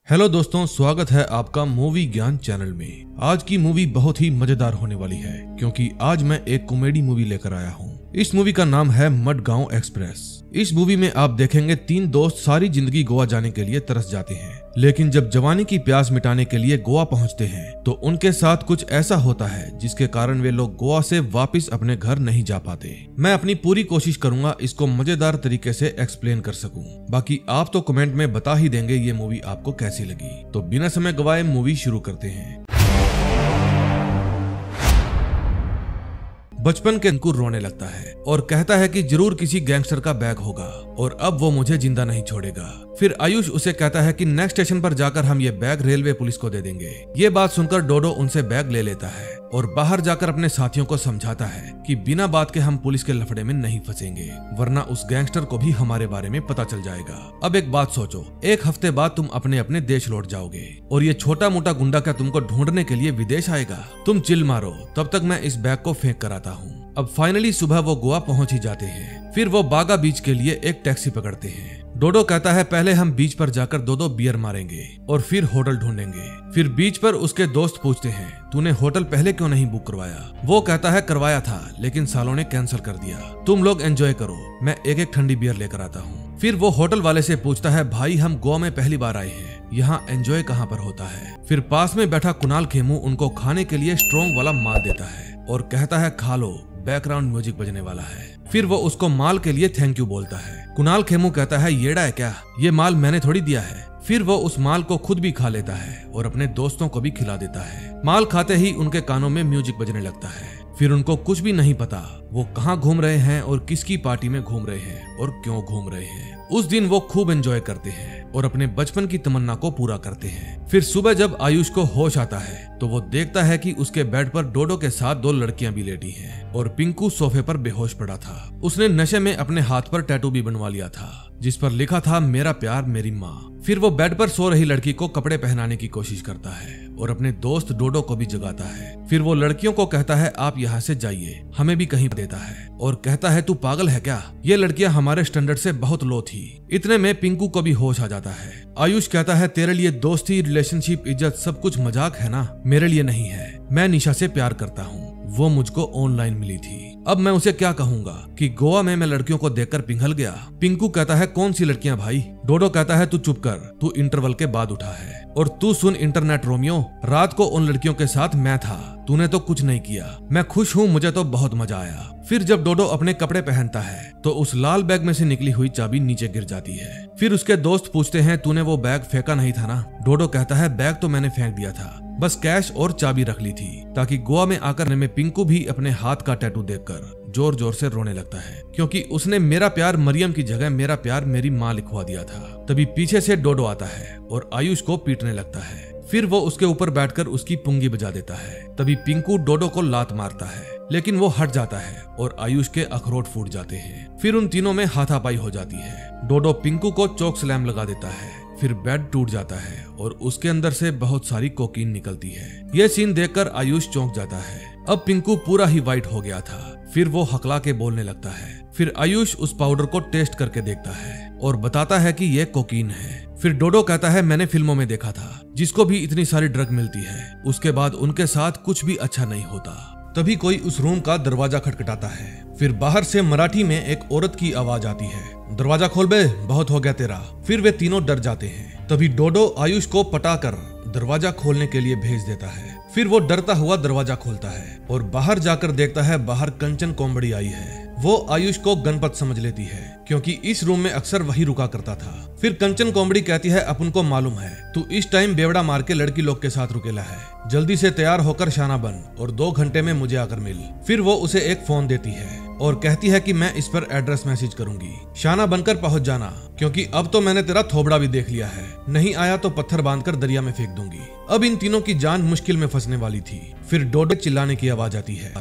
Hello दोस्तों, स्वागत है आपका मूवी ज्ञान चैनल में। आज की मूवी बहुत ही मजेदार होने वाली है क्योंकि आज मैं एक कॉमेडी मूवी लेकर आया हूँ। इस मूवी का नाम है मडगांव एक्सप्रेस। इस मूवी में आप देखेंगे तीन दोस्त सारी जिंदगी गोवा जाने के लिए तरस जाते हैं, लेकिन जब जवानी की प्यास मिटाने के लिए गोवा पहुंचते हैं तो उनके साथ कुछ ऐसा होता है जिसके कारण वे लोग गोवा से वापस अपने घर नहीं जा पाते। मैं अपनी पूरी कोशिश करूंगा इसको मजेदार तरीके से एक्सप्लेन कर सकूं। बाकी आप तो कमेंट में बता ही देंगे ये मूवी आपको कैसी लगी। तो बिना समय गवाए मूवी शुरू करते हैं। बचपन के अंकुर रोने लगता है और कहता है कि जरूर किसी गैंगस्टर का बैग होगा और अब वो मुझे जिंदा नहीं छोड़ेगा। फिर आयुष उसे कहता है कि नेक्स्ट स्टेशन पर जाकर हम ये बैग रेलवे पुलिस को दे देंगे। ये बात सुनकर डोडो उनसे बैग ले लेता है और बाहर जाकर अपने साथियों को समझाता है कि बिना बात के हम पुलिस के लफड़े में नहीं फंसेंगे, वरना उस गैंगस्टर को भी हमारे बारे में पता चल जाएगा। अब एक बात सोचो, एक हफ्ते बाद तुम अपने अपने देश लौट जाओगे और ये छोटा मोटा गुंडा क्या तुमको ढूंढने के लिए विदेश आएगा? तुम चिल मारो, तब तक मैं इस बैग को फेंक कर आता हूँ। अब फाइनली सुबह वो गोवा पहुंच ही जाते हैं। फिर वो बागा बीच के लिए एक टैक्सी पकड़ते हैं। डोडो कहता है पहले हम बीच पर जाकर दो बियर मारेंगे और फिर होटल ढूंढेंगे। फिर बीच पर उसके दोस्त पूछते हैं तूने होटल पहले क्यों नहीं बुक करवाया? वो कहता है करवाया था लेकिन सालों ने कैंसिल कर दिया। तुम लोग एंजॉय करो, मैं एक एक ठंडी बियर लेकर आता हूँ। फिर वो होटल वाले से पूछता है भाई हम गोवा में पहली बार आए हैं, यहाँ एंजॉय कहाँ पर होता है? फिर पास में बैठा कुणाल खेमू उनको खाने के लिए स्ट्रॉन्ग वाला माल देता है और कहता है खा लो, बैकग्राउंड म्यूजिक बजने वाला है। फिर वो उसको माल के लिए थैंक यू बोलता है। कुणाल खेमू कहता है येड़ा है क्या, ये माल मैंने थोड़ी दिया है। फिर वो उस माल को खुद भी खा लेता है और अपने दोस्तों को भी खिला देता है। माल खाते ही उनके कानों में म्यूजिक बजने लगता है। फिर उनको कुछ भी नहीं पता वो कहाँ घूम रहे हैं और किसकी पार्टी में घूम रहे हैं और क्यों घूम रहे हैं। उस दिन वो खूब एंजॉय करते हैं और अपने बचपन की तमन्ना को पूरा करते हैं। फिर सुबह जब आयुष को होश आता है तो वो देखता है कि उसके बेड पर डोडो के साथ दो लड़कियां भी लेटी हैं और पिंकू सोफे पर बेहोश पड़ा था। उसने नशे में अपने हाथ पर टैटू भी बनवा लिया था जिस पर लिखा था मेरा प्यार मेरी माँ। फिर वो बेड पर सो रही लड़की को कपड़े पहनाने की कोशिश करता है और अपने दोस्त डोडो को भी जगाता है। फिर वो लड़कियों को कहता है आप यहाँ से जाइए, हमें भी कहीं देता है और कहता है तू पागल है क्या, ये लड़कियां हमारे स्टैंडर्ड से बहुत लो थी। इतने में पिंकू को भी होश आ जाता है। आयुष कहता है तेरे लिए दोस्ती, रिलेशनशिप, इज्जत सब कुछ मजाक है ना, मेरे लिए नहीं है। मैं निशा से प्यार करता हूँ, वो मुझको ऑनलाइन मिली थी। अब मैं उसे क्या कहूंगा कि गोवा में मैं लड़कियों को देखकर पिघल गया। पिंकू कहता है कौन सी लड़कियां भाई? डोडो कहता है तू चुप कर, तू इंटरवल के बाद उठा है। और तू सुन इंटरनेट रोमियो, रात को उन लड़कियों के साथ मैं था, तूने तो कुछ नहीं किया। मैं खुश हूँ, मुझे तो बहुत मजा आया। फिर जब डोडो अपने कपड़े पहनता है तो उस लाल बैग में से निकली हुई चाबी नीचे गिर जाती है। फिर उसके दोस्त पूछते हैं तूने वो बैग फेंका नहीं था ना? डोडो कहता है बैग तो मैंने फेंक दिया था, बस कैश और चाबी रख ली थी ताकि गोवा में आकर में पिंकू भी अपने हाथ का टैटू देखकर जोर जोर से रोने लगता है क्योंकि उसने मेरा प्यार मरियम की जगह मेरा प्यार मेरी माँ लिखवा दिया था। तभी पीछे से डोडो आता है और आयुष को पीटने लगता है। फिर वो उसके ऊपर बैठकर उसकी पुंगी बजा देता है। तभी पिंकू डोडो को लात मारता है लेकिन वो हट जाता है और आयुष के अखरोट फूट जाते हैं। फिर उन तीनों में हाथापाई हो जाती है। डोडो पिंकू को चौक स्लैम लगा देता है। फिर बेड टूट जाता है और उसके अंदर से बहुत सारी कोकीन निकलती है। यह सीन देखकर आयुष चौंक जाता है। अब पिंकू पूरा ही वाइट हो गया था। फिर वो हकला के बोलने लगता है। फिर आयुष उस पाउडर को टेस्ट करके देखता है और बताता है कि यह कोकीन है। फिर डोडो कहता है मैंने फिल्मों में देखा था, जिसको भी इतनी सारी ड्रग मिलती है उसके बाद उनके साथ कुछ भी अच्छा नहीं होता। तभी कोई उस रूम का दरवाजा खटखटाता है। फिर बाहर से मराठी में एक औरत की आवाज आती है, दरवाजा खोल बे, बहुत हो गया तेरा। फिर वे तीनों डर जाते हैं। तभी डोडो आयुष को पटाकर दरवाजा खोलने के लिए भेज देता है। फिर वो डरता हुआ दरवाजा खोलता है और बाहर जाकर देखता है बाहर कंचन कोम्बड़ी आई है। वो आयुष को गणपत समझ लेती है क्योंकि इस रूम में अक्सर वही रुका करता था। फिर कंचन कोम्बड़ी कहती है अपन को मालूम है तू इस टाइम बेवड़ा मार के लड़की लोग के साथ रुकेला है, जल्दी से तैयार होकर शाना बन और 2 घंटे में मुझे आकर मिल। फिर वो उसे एक फोन देती है और कहती है कि मैं इस पर एड्रेस मैसेज करूंगी, शाना बनकर पहुंच जाना क्योंकि अब तो मैंने तेरा थोबड़ा भी देख लिया है, नहीं आया तो पत्थर बांधकर दरिया में फेंक दूंगी। अब इन तीनों की जान मुश्किल में फंसने वाली थी। फिर डोडो चिल्लाने की आवाज आती है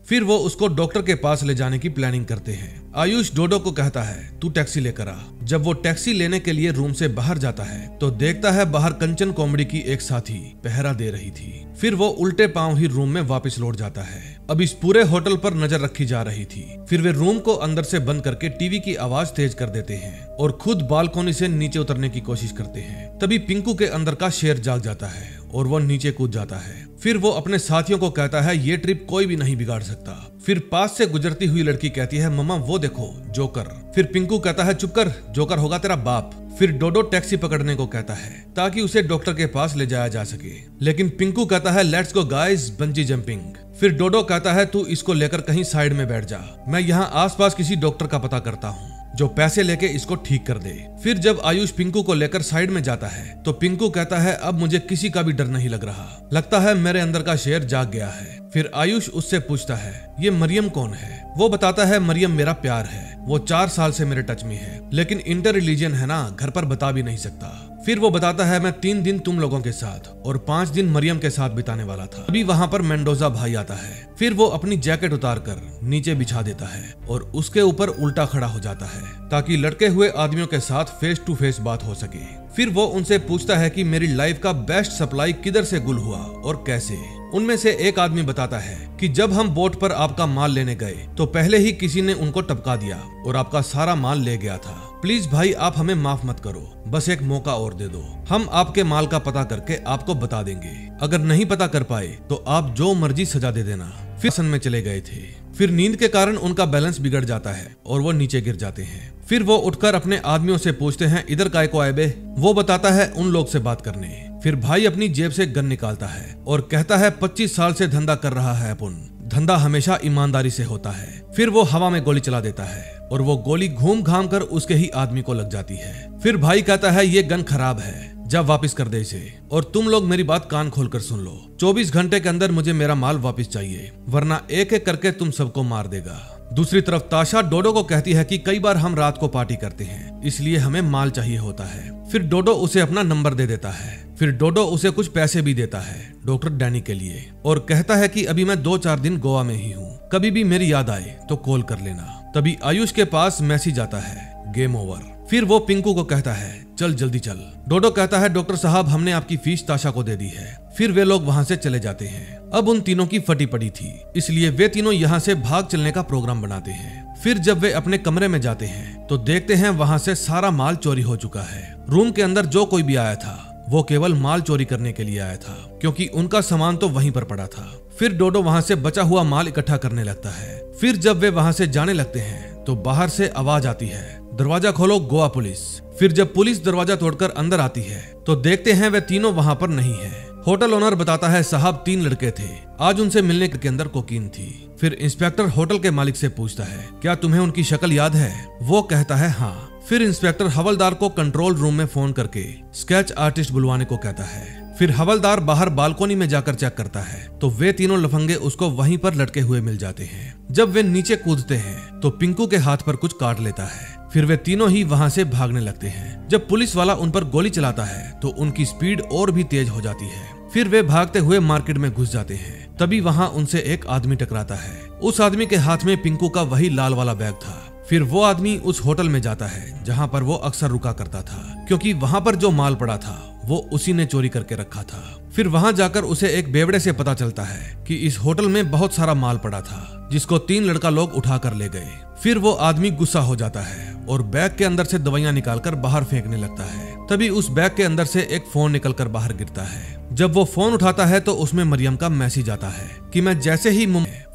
फिर वो उसको डॉक्टर के पास ले जाने की प्लानिंग करते हैं। आयुष डोडो को कहता है तू टैक्सी लेकर आ। जब वो टैक्सी लेने के लिए रूम से बाहर जाता है तो देखता है बाहर कंचन कोम्बड़ी की एक साथी पहरा दे रही थी। फिर वो उल्टे पांव ही रूम में वापस लौट जाता है अब इस पूरे होटल पर नजर रखी जा रही थी। फिर वे रूम को अंदर से बंद करके टीवी की आवाज तेज कर देते हैं और खुद बालकोनी से नीचे उतरने की कोशिश करते हैं। तभी पिंकू के अंदर का शेर जाग जाता है और वो नीचे कूद जाता है। फिर वो अपने साथियों को कहता है ये ट्रिप कोई भी नहीं बिगाड़ सकता। फिर पास से गुजरती हुई लड़की कहती है मम्मा वो देखो जोकर। फिर पिंकू कहता है चुप कर, जोकर होगा तेरा बाप। फिर डोडो टैक्सी पकड़ने को कहता है ताकि उसे डॉक्टर के पास ले जाया जा सके, लेकिन पिंकू कहता है let's go guys bungee jumping. फिर डोडो कहता है तू इसको लेकर कहीं साइड में बैठ जा, मैं यहाँ आसपास किसी डॉक्टर का पता करता हूँ जो पैसे लेके इसको ठीक कर दे। फिर जब आयुष पिंकू को लेकर साइड में जाता है तो पिंकू कहता है अब मुझे किसी का भी डर नहीं लग रहा, लगता है मेरे अंदर का शेर जाग गया है। फिर आयुष उससे पूछता है ये मरियम कौन है? वो बताता है मरियम मेरा प्यार है, वो 4 साल से मेरे टच में है, लेकिन इंटर रिलीजन है ना, घर पर बता भी नहीं सकता। फिर वो बताता है मैं 3 दिन तुम लोगों के साथ और 5 दिन मरियम के साथ बिताने वाला था। अभी वहाँ पर मेंडोजा भाई आता है। फिर वो अपनी जैकेट उतार कर नीचे बिछा देता है और उसके ऊपर उल्टा खड़ा हो जाता है ताकि लटके हुए आदमियों के साथ फेस टू फेस बात हो सके। फिर वो उनसे पूछता है कि मेरी लाइफ का बेस्ट सप्लाई किधर से गुल हुआ और कैसे। उनमें से एक आदमी बताता है कि जब हम बोट पर आपका माल लेने गए तो पहले ही किसी ने उनको टपका दिया और आपका सारा माल ले गया था। प्लीज भाई आप हमें माफ मत करो, बस एक मौका और दे दो, हम आपके माल का पता करके आपको बता देंगे। अगर नहीं पता कर पाए तो आप जो मर्जी सजा दे देना। फिर सन में चले गए थे। फिर नींद के कारण उनका बैलेंस बिगड़ जाता है और वो नीचे गिर जाते हैं। फिर वो उठकर अपने आदमियों से पूछते हैं इधर काय को आए बे? वो बताता है उन लोग से बात करने। फिर भाई अपनी जेब से गन निकालता है और कहता है 25 साल से धंधा कर रहा है अपन, धंधा हमेशा ईमानदारी से होता है। फिर वो हवा में गोली चला देता है और वो गोली घूम घाम कर उसके ही आदमी को लग जाती है। फिर भाई कहता है ये गन खराब है, जा वापस कर दे इसे, और तुम लोग मेरी बात कान खोलकर सुन लो, 24 घंटे के अंदर मुझे मेरा माल वापस चाहिए वरना एक एक करके तुम सबको मार देगा। दूसरी तरफ ताशा डोडो को कहती है कि कई बार हम रात को पार्टी करते हैं इसलिए हमें माल चाहिए होता है। फिर डोडो उसे अपना नंबर दे देता है। फिर डोडो उसे कुछ पैसे भी देता है डॉक्टर डैनी के लिए और कहता है कि अभी मैं 2-4 दिन गोवा में ही हूँ, कभी भी मेरी याद आए तो कॉल कर लेना। तभी आयुष के पास मैसेज आता है गेम ओवर। फिर वो पिंकू को कहता है चल जल्दी चल। डोडो कहता है डॉक्टर साहब हमने आपकी फीस ताशा को दे दी है। फिर वे लोग वहाँ से चले जाते हैं। अब उन तीनों की फटी पड़ी थी इसलिए वे तीनों यहाँ से भाग चलने का प्रोग्राम बनाते हैं। फिर जब वे अपने कमरे में जाते हैं तो देखते हैं वहाँ से सारा माल चोरी हो चुका है। रूम के अंदर जो कोई भी आया था वो केवल माल चोरी करने के लिए आया था क्योंकि उनका सामान तो वहीं पर पड़ा था। फिर डोडो वहाँ से बचा हुआ माल इकट्ठा करने लगता है। फिर जब वे वहाँ से जाने लगते हैं तो बाहर से आवाज आती है दरवाजा खोलो गोवा पुलिस। फिर जब पुलिस दरवाजा तोड़कर अंदर आती है तो देखते हैं वे तीनों वहाँ पर नहीं है। होटल ओनर बताता है साहब 3 लड़के थे, आज उनसे मिलने के अंदर कोकीन थी। फिर इंस्पेक्टर होटल के मालिक से पूछता है क्या तुम्हें उनकी शक्ल याद है? वो कहता है हाँ। फिर इंस्पेक्टर हवलदार को कंट्रोल रूम में फोन करके स्केच आर्टिस्ट बुलवाने को कहता है। फिर हवलदार बाहर बालकोनी में जाकर चेक करता है तो वे तीनों लफंगे उसको वहीं पर लटके हुए मिल जाते हैं। जब वे नीचे कूदते हैं तो पिंकू के हाथ पर कुछ काट लेता है। फिर वे तीनों ही वहां से भागने लगते हैं। जब पुलिस वाला उन पर गोली चलाता है तो उनकी स्पीड और भी तेज हो जाती है। फिर वे भागते हुए मार्केट में घुस जाते हैं। तभी वहां उनसे एक आदमी टकराता है। उस आदमी के हाथ में पिंकू का वही लाल वाला बैग था। फिर वो आदमी उस होटल में जाता है जहां पर वो अक्सर रुका करता था क्योंकि वहां पर जो माल पड़ा था वो उसी ने चोरी करके रखा था। फिर वहां जाकर उसे एक बेवड़े से पता चलता है कि इस होटल में बहुत सारा माल पड़ा था जिसको 3 लड़का लोग उठा कर ले गए। फिर वो आदमी गुस्सा हो जाता है और बैग के अंदर से दवाइयां निकालकर बाहर फेंकने लगता है। तभी उस बैग के अंदर से एक फोन निकलकर बाहर गिरता है। जब वो फोन उठाता है तो उसमें मरियम का मैसेज आता है कि मैं जैसे ही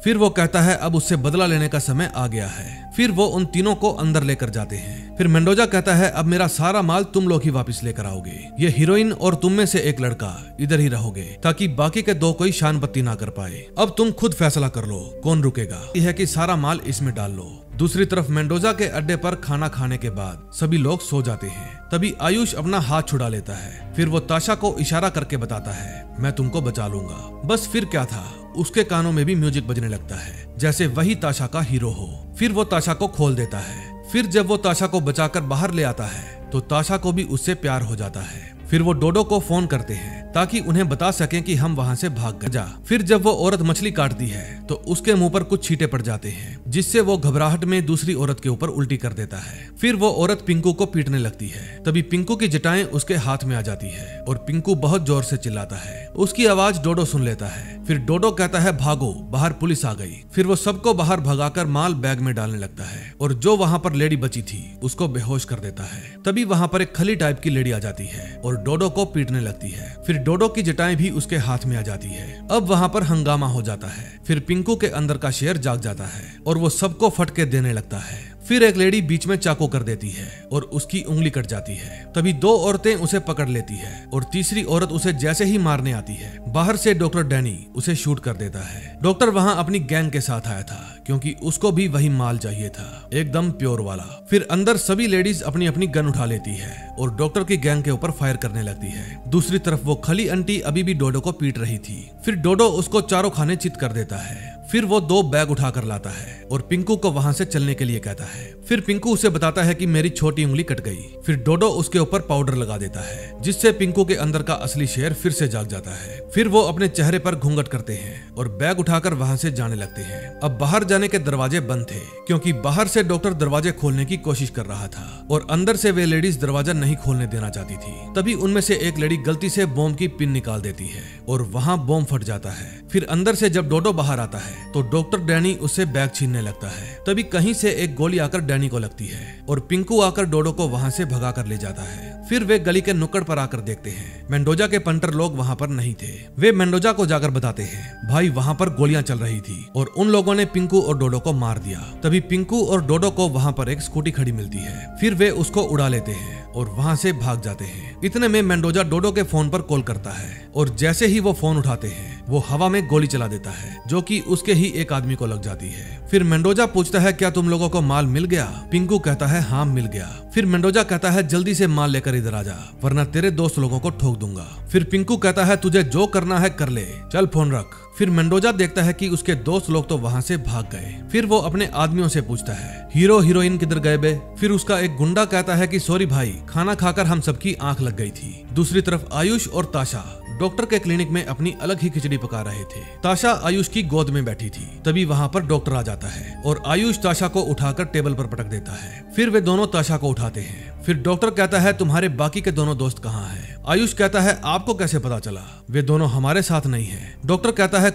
फिर वो कहता है अब उससे बदला लेने का समय आ गया है। फिर वो उन तीनों को अंदर लेकर जाते हैं। फिर मेंडोजा कहता है अब मेरा सारा माल तुम लोग ही वापस लेकर आओगे, ये हीरोइन और तुम में से एक लड़का इधर ही रहोगे ताकि बाकी के 2 कोई शान पत्ती ना कर पाए। अब तुम खुद फैसला कर लो कौन रुकेगा। यह है कि सारा माल इसमें डाल लो। दूसरी तरफ मेंडोजा के अड्डे पर खाना खाने के बाद सभी लोग सो जाते हैं। तभी आयुष अपना हाथ छुड़ा लेता है। फिर वो ताशा को इशारा करके बताता है मैं तुमको बचा लूंगा। बस फिर क्या था, उसके कानों में भी म्यूजिक बजने लगता है जैसे वही ताशा का हीरो हो। फिर वो ताशा को खोल देता है। फिर जब वो ताशा को बचाकर बाहर ले आता है तो ताशा को भी उससे प्यार हो जाता है। फिर वो डोडो को फोन करते हैं ताकि उन्हें बता सके कि हम वहाँ से भाग गए। जा फिर जब वो औरत मछली काटती है तो उसके मुंह पर कुछ छींटे पड़ जाते हैं, जिससे वो घबराहट में दूसरी औरत के ऊपर उल्टी कर देता है। फिर वो औरत पिंकू को पीटने लगती है। तभी पिंकू की जटाएं उसके हाथ में आ जाती है और पिंकू बहुत जोर से चिल्लाता है। उसकी आवाज डोडो सुन लेता है। फिर डोडो कहता है भागो, बाहर पुलिस आ गई। फिर वो सबको बाहर भगाकर माल बैग में डालने लगता है और जो वहाँ पर लेडी बची थी उसको बेहोश कर देता है। तभी वहाँ पर एक खली टाइप की लेडी आ जाती है और डोडो को पीटने लगती है। फिर डोडो की जटाएं भी उसके हाथ में आ जाती है। अब वहाँ पर हंगामा हो जाता है। फिर पिंकू के अंदर का शेर जाग जाता है और वो सबको फटके देने लगता है। फिर एक लेडी बीच में चाकू कर देती है और उसकी उंगली कट जाती है। तभी दो औरतें उसे पकड़ लेती है और तीसरी औरत उसे जैसे ही मारने आती है, बाहर से डॉक्टर डैनी उसे शूट कर देता है। डॉक्टर वहाँ अपनी गैंग के साथ आया था क्योंकि उसको भी वही माल चाहिए था, एकदम प्योर वाला। फिर अंदर सभी लेडीज अपनी अपनी गन उठा लेती है और डॉक्टर की गैंग के ऊपर फायर करने लगती है। दूसरी तरफ वो खली आंटी अभी भी डोडो को पीट रही थी। फिर डोडो उसको चारों खाने चित कर देता है। फिर वो 2 बैग उठाकर लाता है और पिंकू को वहां से चलने के लिए कहता है। फिर पिंकू उसे बताता है कि मेरी छोटी उंगली कट गई। फिर डोडो उसके ऊपर पाउडर लगा देता है, जिससे पिंकू के अंदर का असली शेर फिर से जाग जाता है। फिर वो अपने चेहरे पर घूंघट करते हैं और बैग उठाकर वहां से जाने लगते हैं। अब बाहर जाने के दरवाजे बंद थे क्योंकि बाहर से डॉक्टर दरवाजे खोलने की कोशिश कर रहा था और अंदर से वे लेडीज दरवाजा नहीं खोलने देना चाहती थी। तभी उनमें से एक लेडी गलती से बॉम्ब की पिन निकाल देती है और वहां बॉम्ब फट जाता है। फिर अंदर से जब डोडो बाहर आता है तो डॉक्टर डैनी उससे बैग छीनने लगता है। तभी कहीं से एक गोली आकर डैनी को लगती है और पिंकू आकर डोडो को वहां से भगा कर ले जाता है। फिर वे गली के नुक्कड़ पर आकर देखते हैं मेंडोजा के पंटर लोग वहां पर नहीं थे। वे मेंडोजा को जाकर बताते हैं भाई वहां पर गोलियां चल रही थी और उन लोगों ने पिंकू और डोडो को मार दिया। तभी पिंकू और डोडो को वहां पर एक स्कूटी खड़ी मिलती है। फिर वे उसको उड़ा लेते हैं और वहां से भाग जाते हैं। इतने में मेंडोजा डोडो के फोन पर कॉल करता है और जैसे ही वो फोन उठाते हैं वो हवा में गोली चला देता है जो कि उसके ही एक आदमी को लग जाती है। फिर मेंडोजा पूछता है क्या तुम लोगों को माल मिल गया? पिंकू कहता है हाँ मिल गया। फिर मेंडोजा कहता है जल्दी से माल लेकर इधर आ जा वरना तेरे दोस्त लोगों को ठोक दूंगा। फिर पिंकू कहता है तुझे जो करना है कर ले, चल फोन रख। फिर मेंडोजा देखता है कि उसके दोस्त लोग तो वहां से भाग गए। फिर वो अपने आदमियों से पूछता है हीरो हीरोइन किधर गए बे? फिर उसका एक गुंडा कहता है कि सॉरी भाई, खाना खाकर हम सबकी आंख लग गई थी। दूसरी तरफ आयुष और ताशा डॉक्टर के क्लिनिक में अपनी अलग ही खिचड़ी पका रहे थे। ताशा आयुष की गोद में बैठी थी। तभी वहां पर डॉक्टर आ जाता है और आयुष ताशा को उठाकर टेबल पर पटक देता है। फिर वे दोनों ताशा को उठाते हैं। फिर डॉक्टर कहता है तुम्हारे बाकी के दोनों दोस्त कहाँ हैं? आयुष कहता है आपको कैसे पता चला? वे दोनों हमारे साथ नहीं हैं। डॉक्टर कहता है